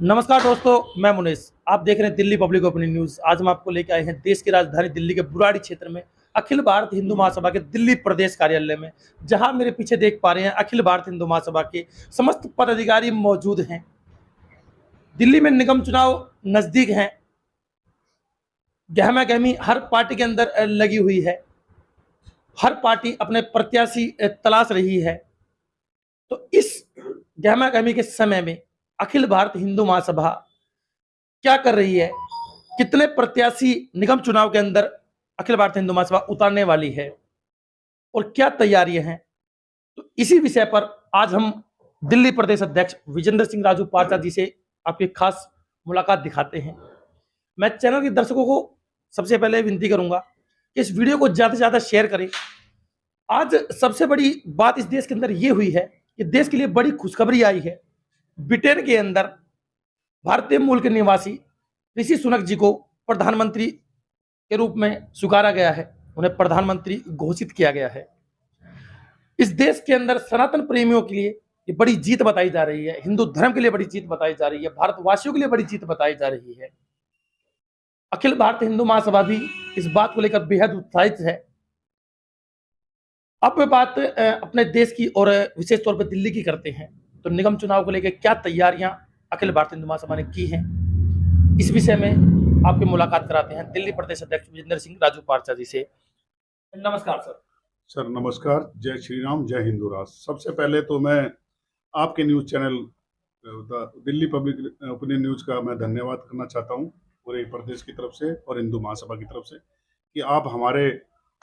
नमस्कार दोस्तों, मैं मुनीस। आप देख रहे हैं दिल्ली पब्लिक ओपिनियन न्यूज। आज हम आपको लेकर आए हैं देश की राजधानी दिल्ली के बुराड़ी क्षेत्र में अखिल भारत हिंदू महासभा के दिल्ली प्रदेश कार्यालय में, जहां मेरे पीछे देख पा रहे हैं अखिल भारत हिंदू महासभा के समस्त पदाधिकारी मौजूद हैं। दिल्ली में निगम चुनाव नजदीक हैं। गहमा गहमी हर पार्टी के अंदर लगी हुई है। हर पार्टी अपने प्रत्याशी तलाश रही है। तो इस गहमा गहमी के समय में अखिल भारत हिंदू महासभा क्या कर रही है, कितने प्रत्याशी निगम चुनाव के अंदर अखिल भारत हिंदू महासभा उतारने वाली है और क्या तैयारियां हैं, तो इसी विषय पर आज हम दिल्ली प्रदेश अध्यक्ष विजेंद्र सिंह राजू पारचा जी से आपकी खास मुलाकात दिखाते हैं। मैं चैनल के दर्शकों को सबसे पहले विनती करूंगा कि इस वीडियो को ज्यादा से ज्यादा शेयर करें। आज सबसे बड़ी बात इस देश के अंदर ये हुई है कि देश के लिए बड़ी खुशखबरी आई है। ब्रिटेन के अंदर भारतीय मूल के निवासी ऋषि सुनक जी को प्रधानमंत्री के रूप में स्वीकारा गया है। उन्हें प्रधानमंत्री घोषित किया गया है। इस देश के अंदर सनातन प्रेमियों के लिए ये बड़ी जीत बताई जा रही है। हिंदू धर्म के लिए बड़ी जीत बताई जा रही है। भारतवासियों के लिए बड़ी जीत बताई जा रही है। अखिल भारत हिंदू महासभा भी इस बात को लेकर बेहद उत्साहित है। अब बात अपने देश की और विशेष तौर पर दिल्ली की करते हैं, तो निगम चुनाव को लेकर क्या तैयारियां अखिल भारत हिंदू महासभा ने की हैं, इस विषय में आपकी मुलाकात कराते हैं दिल्ली प्रदेश अध्यक्ष विजेंद्र सिंह राजू पारचा जी से। नमस्कार सर। सर नमस्कार, जय श्री राम, जय हिंदू राष्ट्र। सबसे पहले तो मैं आपके news channel Delhi public opinion news का मैं धन्यवाद करना चाहता हूं, पूरे प्रदेश की तरफ से और हिंदू महासभा की तरफ से, कि आप हमारे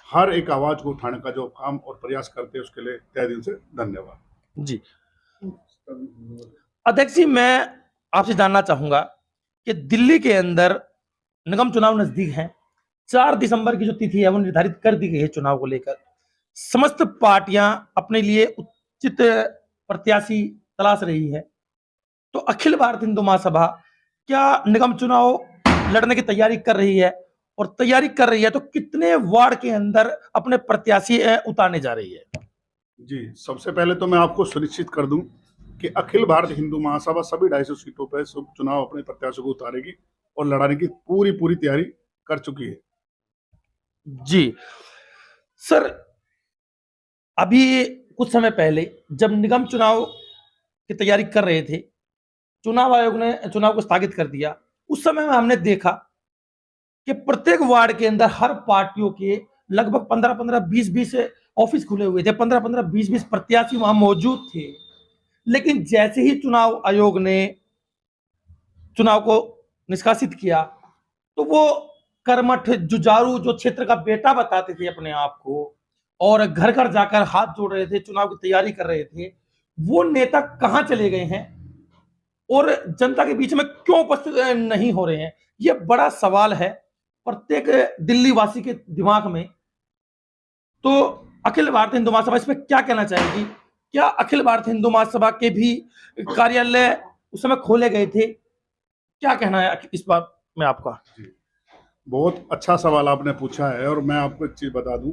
हर एक आवाज़ को उठाने का जो काम और प्रयास करते हैं उसके लिए तहे दिल से धन्यवाद जी। अध्यक्ष जी, मैं आपसे जानना चाहूंगा कि दिल्ली के अंदर निगम चुनाव नजदीक हैं। 4 दिसंबर की जो तिथि है वो निर्धारित कर दी गई है चुनाव को लेकर। समस्त पार्टियां अपने लिए उचित प्रत्याशी तलाश रही है। तो अखिल भारत हिंदू महासभा क्या निगम चुनाव लड़ने की तैयारी कर रही है, और तैयारी कर रही है तो कितने वार्ड के अंदर अपने प्रत्याशी उतारने जा रही है? जी, सबसे पहले तो मैं आपको सुनिश्चित कर दूं कि अखिल भारत हिंदू महासभा सभी 250 सीटों पर सब चुनाव अपने प्रत्याशियों को उतारेगी और लड़ाने की पूरी तैयारी कर चुकी है। जी सर, अभी कुछ समय पहले जब निगम चुनाव की तैयारी कर रहे थे, चुनाव आयोग ने चुनाव को स्थगित कर दिया। उस समय में हमने देखा कि प्रत्येक वार्ड के अंदर हर पार्टियों के लगभग 15-15, 20-20 ऑफिस खुले हुए थे। 15-15, 20-20 प्रत्याशी वहां मौजूद थे। लेकिन जैसे ही चुनाव आयोग ने चुनाव को निष्कासित किया, तो वो कर्मठ जुझारू जो क्षेत्र का बेटा बताते थे अपने आप को, और घर घर जाकर हाथ जोड़ रहे थे, चुनाव की तैयारी कर रहे थे, वो नेता कहां चले गए हैं और जनता के बीच में क्यों उपस्थित नहीं हो रहे हैं? ये बड़ा सवाल है प्रत्येक दिल्ली वासी के दिमाग में। तो अखिल भारत हिंदू महासभा इस पर क्या कहना चाहेगी? क्या अखिल भारत हिंदू महासभा के भी कार्यालय उस समय खोले गए थे? क्या कहना है इस बात में आपका? बहुत अच्छा सवाल आपने पूछा है, और मैं आपको एक चीज बता दूं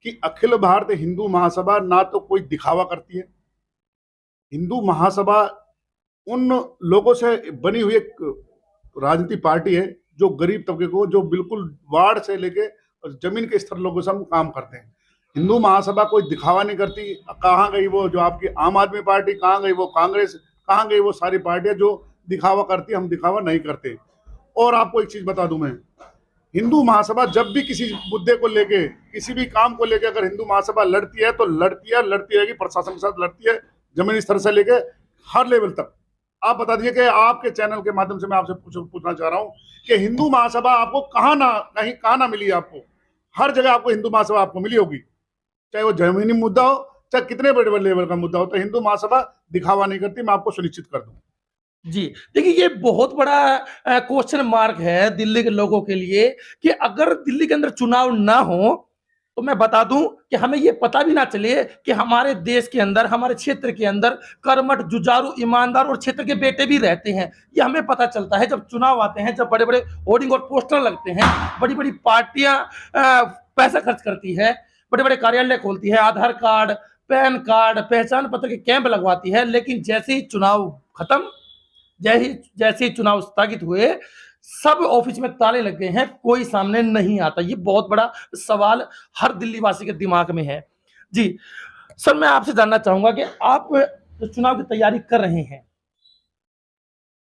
कि अखिल भारत हिंदू महासभा ना तो कोई दिखावा करती है। हिंदू महासभा उन लोगों से बनी हुई एक राजनीतिक पार्टी है जो गरीब तबके को, जो बिल्कुल वार्ड से लेके जमीन के स्तर लोगों से हम काम करते हैं। हिंदू महासभा कोई दिखावा नहीं करती। कहाँ गई वो जो आपकी आम आदमी पार्टी, कहाँ गई वो कांग्रेस, कहाँ गई वो सारी पार्टियां जो दिखावा करती है? हम दिखावा नहीं करते। और आपको एक चीज बता दूं, मैं हिंदू महासभा जब भी किसी मुद्दे को लेके, किसी भी काम को लेके अगर हिंदू महासभा लड़ती है तो लड़ती है, लड़ती रहेगी, प्रशासन के साथ लड़ती है, जमीनी स्तर से लेके हर लेवल तक। आप बता दीजिए कि आपके चैनल के माध्यम से मैं आपसे पूछना चाह रहा हूं कि हिंदू महासभा आपको कहाँ ना मिली? आपको हर जगह आपको हिंदू महासभा आपको मिली होगी, चाहे वो जमीनी मुद्दा हो, चाहे कितने बड़े लेवल का मुद्दा हो। तो हिंदू महासभा दिखावा नहीं करती, मैं आपको सुनिश्चित कर दूं। जी, देखिए, ये बहुत बड़ा क्वेश्चन मार्क है दिल्ली के लोगों के लिए कि अगर दिल्ली के अंदर चुनाव ना हो, तो मैं बता दूं कि हमें ये पता भी ना चले कि हमारे देश के अंदर, हमारे क्षेत्र के अंदर कर्मठ, जुझारू, ईमानदार और क्षेत्र के बेटे भी रहते हैं। ये हमें पता चलता है जब चुनाव आते हैं, जब बड़े बड़े होर्डिंग और पोस्टर लगते हैं, बड़ी बड़ी पार्टियां पैसा खर्च करती है, बड़े बड़े कार्यालय खोलती है, आधार कार्ड, पैन कार्ड, पहचान पत्र के कैंप लगवाती है। लेकिन जैसे ही चुनाव खत्म, जैसे ही चुनाव स्थगित हुए, सब ऑफिस में ताले लग गए हैं, कोई सामने नहीं आता। ये बहुत बड़ा सवाल हर दिल्ली वासी के दिमाग में है। जी सर, मैं आपसे जानना चाहूंगा कि आप जो चुनाव की तैयारी कर रहे हैं,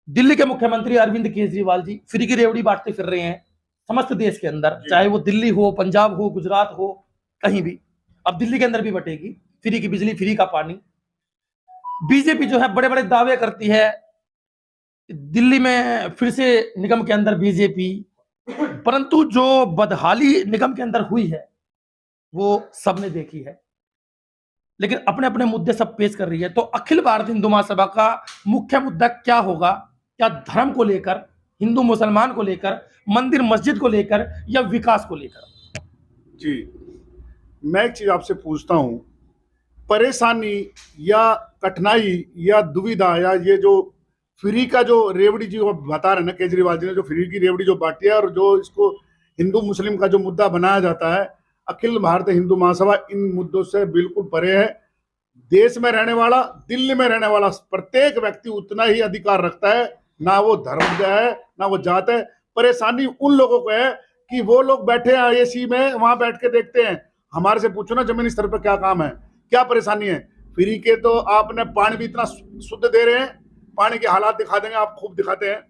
दिल्ली के मुख्यमंत्री अरविंद केजरीवाल जी फ्री की रेवड़ी बांटते फिर रहे हैं समस्त देश के अंदर, चाहे वो दिल्ली हो, पंजाब हो, गुजरात हो, कहीं भी। अब दिल्ली के अंदर भी बटेगी फ्री की बिजली, फ्री का पानी। बीजेपी जो है बड़े बड़े दावे करती है, दिल्ली में फिर से निगम के अंदर बीजेपी, परंतु जो बदहाली निगम के अंदर हुई है वो सबने देखी है। लेकिन अपने अपने मुद्दे सब पेश कर रही है। तो अखिल भारतीय हिंदू महासभा का मुख्य मुद्दा क्या होगा? क्या धर्म को लेकर, हिंदू मुसलमान को लेकर, मंदिर मस्जिद को लेकर, या विकास को लेकर? जी, मैं एक चीज आपसे पूछता हूं, परेशानी या कठिनाई या दुविधा या ये जो फ्री का जो रेवड़ी जी बता रहे हैं ना केजरीवाल जी ने, जो फ्री की रेवड़ी जो बांटी है और जो इसको हिंदू मुस्लिम का जो मुद्दा बनाया जाता है, अखिल भारतीय हिंदू महासभा इन मुद्दों से बिल्कुल परे है। देश में रहने वाला, दिल्ली में रहने वाला प्रत्येक व्यक्ति उतना ही अधिकार रखता है, ना वो धर्म है ना वो जात है। परेशानी उन लोगों को है कि वो लोग बैठे हैं एसी में, वहां बैठ के देखते हैं। हमारे से पूछो ना जमीनी स्तर पर क्या काम है, क्या परेशानी है। फ्री के तो आपने पानी भी इतना शुद्ध दे रहे हैं, पानी के हालात दिखा देंगे, आप खूब दिखाते हैं।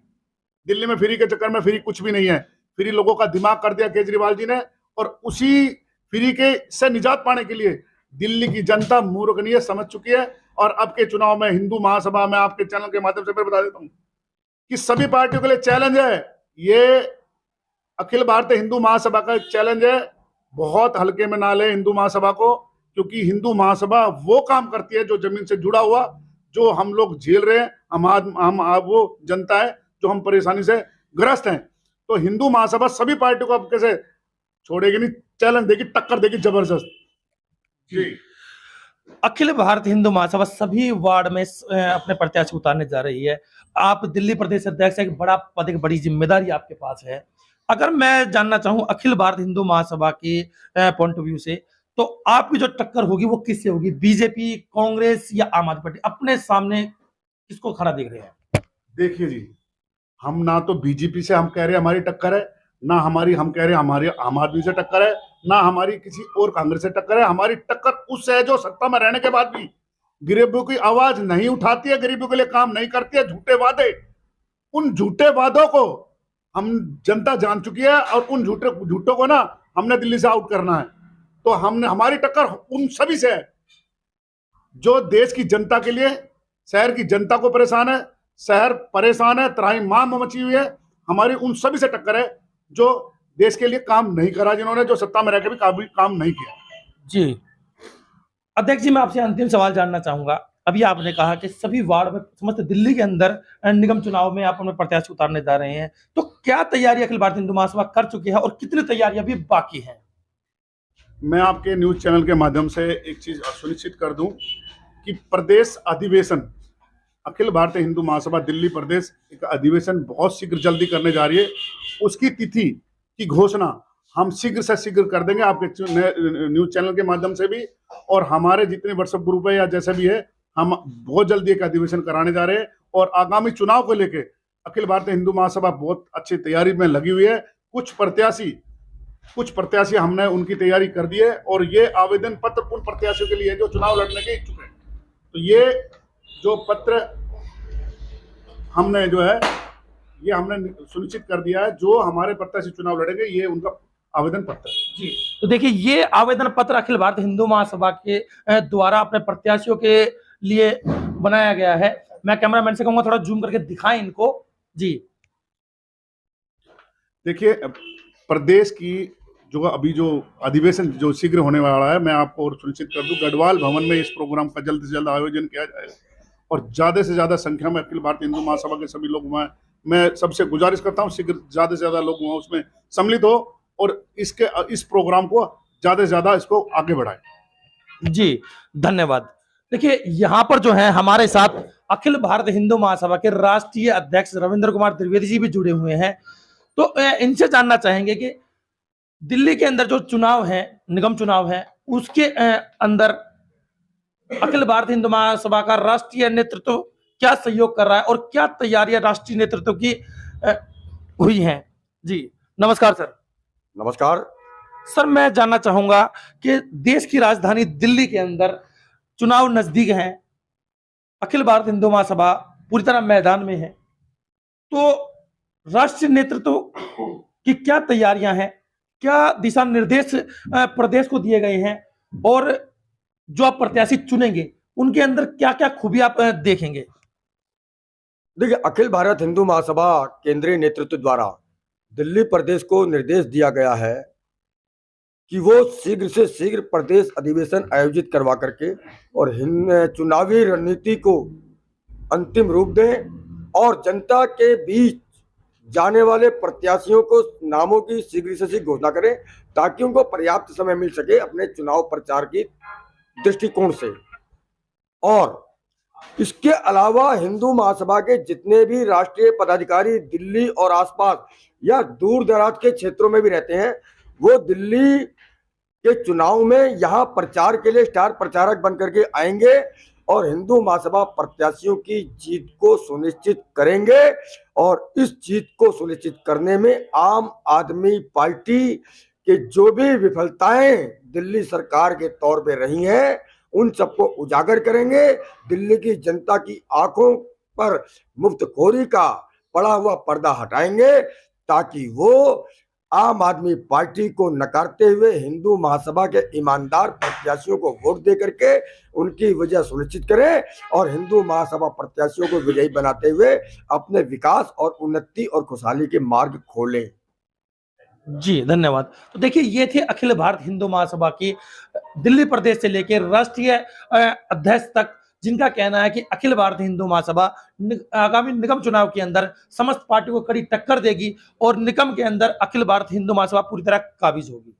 दिल्ली में फ्री के चक्कर में फ्री कुछ भी नहीं है। फ्री लोगों का दिमाग कर दिया केजरीवाल जी ने, और उसी फ्री के से निजात पाने के लिए दिल्ली की जनता मूर्ख नहीं है, समझ चुकी है। और अब के चुनाव में हिंदू महासभा में आपके चैनल के माध्यम से मैं बता देता हूं कि सभी पार्टियों के लिए चैलेंज है। ये अखिल भारतीय हिंदू महासभा का चैलेंज है, बहुत हल्के में ना ले हिंदू महासभा को, क्योंकि हिंदू महासभा वो काम करती है जो जमीन से जुड़ा हुआ, जो हम लोग झेल रहे हैं। हम वो जनता है जो हम परेशानी से ग्रस्त हैं। तो हिंदू महासभा सभी पार्टियों को अब कैसे छोड़ेगी नहीं, चैलेंज देगी, टक्कर देगी जबरदस्त। जी, अखिल भारतीय हिंदू महासभा सभी वार्ड में अपने प्रत्याशी उतारने जा रही है। आप दिल्ली प्रदेश अध्यक्ष, एक बड़ा पद, एक बड़ी जिम्मेदारी आपके पास है। अगर मैं जानना चाहूं अखिल भारतीय हिंदू महासभा के पॉइंट ऑफ व्यू से, तो आपकी जो टक्कर होगी वो किससे होगी? बीजेपी, कांग्रेस, या आम आदमी पार्टी? अपने सामने किसको खड़ा देख रहे हैं? देखिए जी, हम ना तो बीजेपी से हम कह रहे हैं हमारी टक्कर है, ना हमारी हम कह रहे हैं हमारी आम आदमी से टक्कर है, ना हमारी किसी और कांग्रेस से टक्कर है। हमारी टक्कर उससे है जो सत्ता में रहने के बाद भी गरीबों की आवाज नहीं उठाती है, गरीबों के लिए काम नहीं करती है। झूठे वादे, उन झूठे वादों को हम जनता जान चुकी है, और उन झूठों को ना हमने दिल्ली से आउट करना है। तो हमारी टक्कर उन सभी से है जो देश की जनता के लिए, शहर की जनता को परेशान है, शहर परेशान है, त्राहिमाम मची हुई है। हमारी उन सभी से टक्कर है जो देश के लिए काम नहीं करा, जिन्होंने जो सत्ता में रहकर भी काम नहीं किया। जी अध्यक्ष जी, मैं आपसे अंतिम सवाल जानना चाहूंगा। अभी आपने कहा कि सभी वार्ड में, समस्त दिल्ली के अंदर निगम चुनाव में आप अपने प्रत्याशी उतारने जा रहे हैं, तो क्या तैयारी अखिल भारतीय हिंदू महासभा कर चुकी है और कितनी तैयारियां अभी बाकी हैं? मैं आपके न्यूज चैनल के माध्यम से एक चीज सुनिश्चित कर दूं कि प्रदेश अधिवेशन, अखिल भारतीय हिंदू महासभा दिल्ली प्रदेश एक अधिवेशन बहुत शीघ्र जल्दी करने जा रही है। उसकी तिथि की घोषणा हम शीघ्र से शीघ्र कर देंगे आपके न्यूज चैनल के माध्यम से भी, और हमारे जितने व्हाट्सएप ग्रुप है या जैसे भी है, हम बहुत जल्दी एक अधिवेशन कराने जा रहे हैं। और आगामी चुनाव को लेकर अखिल भारतीय हिंदू महासभा बहुत अच्छी तैयारी में लगी हुई है। कुछ प्रत्याशी हमने उनकी तैयारी कर दी है, और ये आवेदन पत्र उन प्रत्याशियों के लिए जो चुनाव लड़ने के इच्छुक हैं। तो ये जो पत्र हमने जो है ये हमने सुनिश्चित कर दिया है, जो हमारे प्रत्याशी चुनाव लड़ेंगे ये उनका आवेदन पत्र है। जी, तो देखिए, ये आवेदन पत्र अखिल भारतीय हिंदू महासभा के द्वारा अपने प्रत्याशियों के लिए बनाया गया है। मैं कैमरामैन से कहूंगा थोड़ा जूम करके दिखाएं इनको। जी देखिए, प्रदेश की जो अभी जो अधिवेशन जो शीघ्र होने वाला है, मैं आपको और सुनिश्चित कर दूं, गढ़वाल भवन में इस प्रोग्राम का जल्द से जल्द आयोजन किया जाएगा, और ज्यादा से ज्यादा संख्या में अखिल भारतीय हिंदू महासभा के सभी लोग वहाँ, मैं सबसे गुजारिश करता हूँ शीघ्र ज्यादा से ज्यादा लोग वहाँ उसमें सम्मिलित हो, और इस प्रोग्राम को ज्यादा से ज्यादा इसको आगे बढ़ाए। जी, धन्यवाद। देखिए, यहाँ पर जो है हमारे साथ अखिल भारतीय हिंदू महासभा के राष्ट्रीय अध्यक्ष रविंद्र कुमार त्रिवेदी जी भी जुड़े हुए हैं। तो इनसे जानना चाहेंगे कि दिल्ली के अंदर जो चुनाव है, निगम चुनाव है, उसके अंदर अखिल भारतीय हिंदू महासभा का राष्ट्रीय नेतृत्व क्या सहयोग कर रहा है और क्या तैयारियां राष्ट्रीय नेतृत्व की हुई हैं। जी नमस्कार सर। नमस्कार। सर मैं जानना चाहूंगा कि देश की राजधानी दिल्ली के अंदर चुनाव नजदीक हैं, अखिल भारत हिंदू महासभा पूरी तरह मैदान में है, तो राष्ट्रीय नेतृत्व की क्या तैयारियां हैं, क्या दिशा निर्देश प्रदेश को दिए गए हैं और जो आप प्रत्याशी चुनेंगे उनके अंदर क्या क्या खूबी आप देखेंगे। देखिए, अखिल भारत हिंदू महासभा केंद्रीय नेतृत्व द्वारा दिल्ली प्रदेश को निर्देश दिया गया है कि वो शीघ्र से शीघ्र प्रदेश अधिवेशन आयोजित करवा करके और चुनावी रणनीति को अंतिम रूप दें और जनता के बीच जाने वाले प्रत्याशियों को नामों की शीघ्र से शीघ्र घोषणा करें ताकि उनको पर्याप्त समय मिल सके अपने चुनाव प्रचार की दृष्टिकोण से। और इसके अलावा हिंदू महासभा के जितने भी राष्ट्रीय पदाधिकारी दिल्ली और आसपास या दूर दराज के क्षेत्रों में भी रहते हैं, वो दिल्ली के चुनाव में यहाँ प्रचार के लिए स्टार प्रचारक बनकर के आएंगे और हिंदू महासभा प्रत्याशियों की जीत को सुनिश्चित करेंगे। और इस जीत को सुनिश्चित करने में आम आदमी पार्टी के जो भी विफलताएं दिल्ली सरकार के तौर पे रही हैं उन सबको उजागर करेंगे। दिल्ली की जनता की आंखों पर मुफ्तखोरी का पड़ा हुआ पर्दा हटाएंगे ताकि वो आम आदमी पार्टी को नकारते हुए हिंदू महासभा के ईमानदार प्रत्याशियों को वोट दे करके उनकी विजय सुनिश्चित करें और हिंदू महासभा प्रत्याशियों को विजयी बनाते हुए अपने विकास और उन्नति और खुशहाली के मार्ग खोलें। जी धन्यवाद। तो देखिए ये थे अखिल भारत हिंदू महासभा की दिल्ली प्रदेश से लेकर राष्ट्रीय अध्यक्ष तक, जिनका कहना है कि अखिल भारत हिंदू महासभा आगामी निगम चुनाव के अंदर समस्त पार्टी को कड़ी टक्कर देगी और निगम के अंदर अखिल भारत हिंदू महासभा पूरी तरह काबिज होगी।